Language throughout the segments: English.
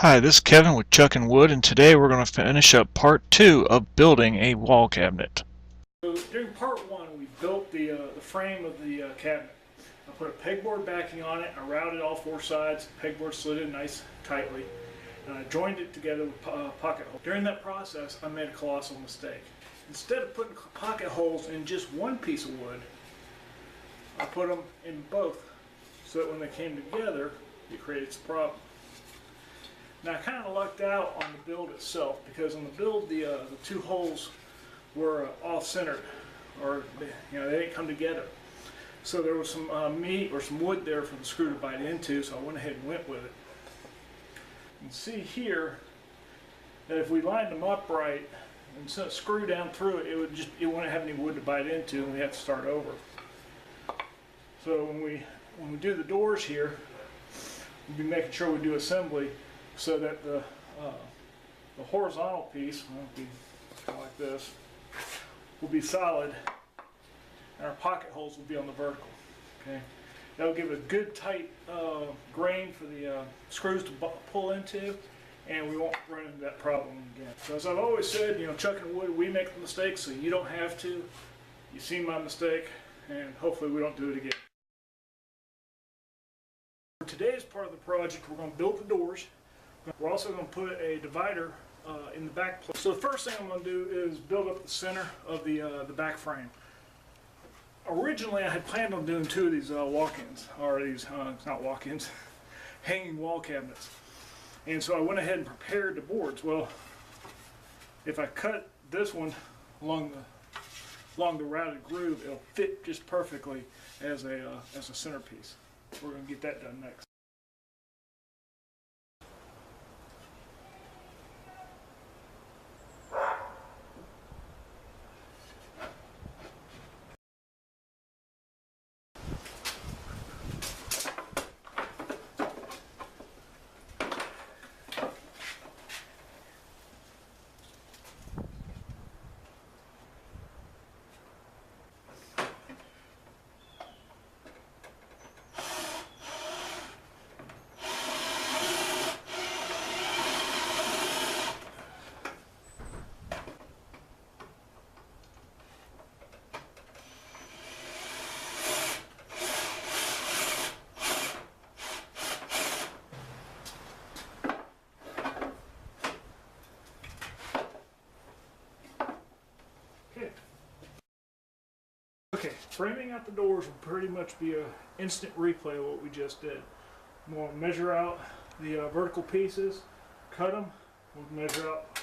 Hi, this is Kevin with Chuck and Wood, and today we're going to finish up part 2 of building a wall cabinet. So during part one, we built the frame of the cabinet. I put a pegboard backing on it. I routed all four sides. Pegboard slid in nice tightly, and I joined it together with pocket holes. During that process, I made a colossal mistake. Instead of putting pocket holes in just one piece of wood, I put them in both, so that when they came together, it created some problem. Now I kind of lucked out on the build itself, because on the build the two holes were off-centered, or they didn't come together. So there was some meat or some wood there for the screw to bite into, so I went ahead and went with it. You can see here that if we lined them up right and sent a screw down through it, it wouldn't have any wood to bite into, and we have to start over. So when we do the doors here, we'll be making sure we do assembly so that the horizontal piece will be kind of like this, will be solid, and our pocket holes will be on the vertical. Okay, that'll give a good tight grain for the screws to pull into, and we won't run into that problem again. So as I've always said, Chuck and Wood, we make the mistakes so you don't have to. You've seen my mistake, and hopefully we don't do it again. For today's part of the project, we're going to build the doors. We're also going to put a divider in the back plate. So the first thing I'm going to do is build up the center of the back frame. Originally, I had planned on doing two of these walk-ins, or these, not walk-ins, hanging wall cabinets. And so I went ahead and prepared the boards. Well, if I cut this one along the routed groove, it'll fit just perfectly as a centerpiece. We're going to get that done next. Okay, framing out the doors will pretty much be an instant replay of what we just did. We'll measure out the vertical pieces, cut them. We'll measure out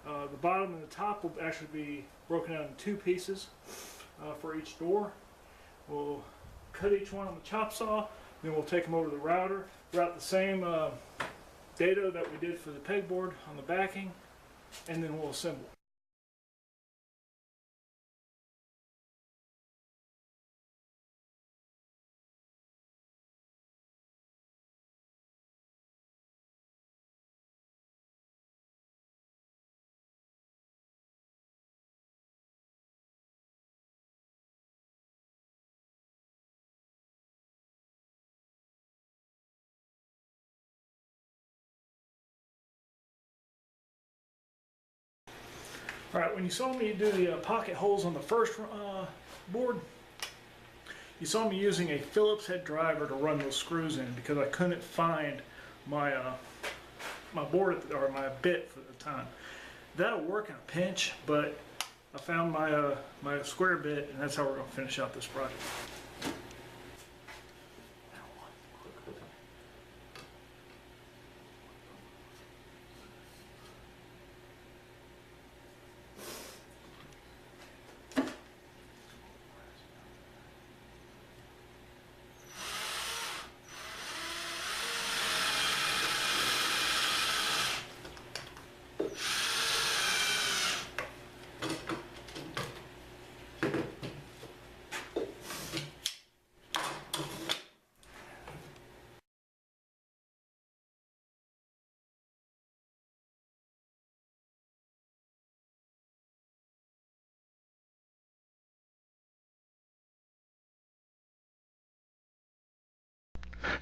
the bottom and the top will actually be broken out in two pieces for each door. We'll cut each one on the chop saw, then we'll take them over to the router, route the same dado that we did for the pegboard on the backing, and then we'll assemble. Alright, when you saw me do the pocket holes on the first board, you saw me using a Phillips head driver to run those screws in because I couldn't find my my board or my bit for the time. That'll work in a pinch, but I found my my square bit, and that's how we're going to finish out this project.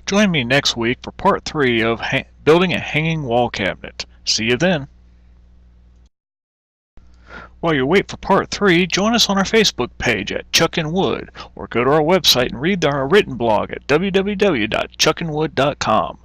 Join me next week for part 3 of building a hanging wall cabinet. See you then. While you wait for part 3, join us on our Facebook page at Chuckin' Wood, or go to our website and read our written blog at www.chuckinwood.com.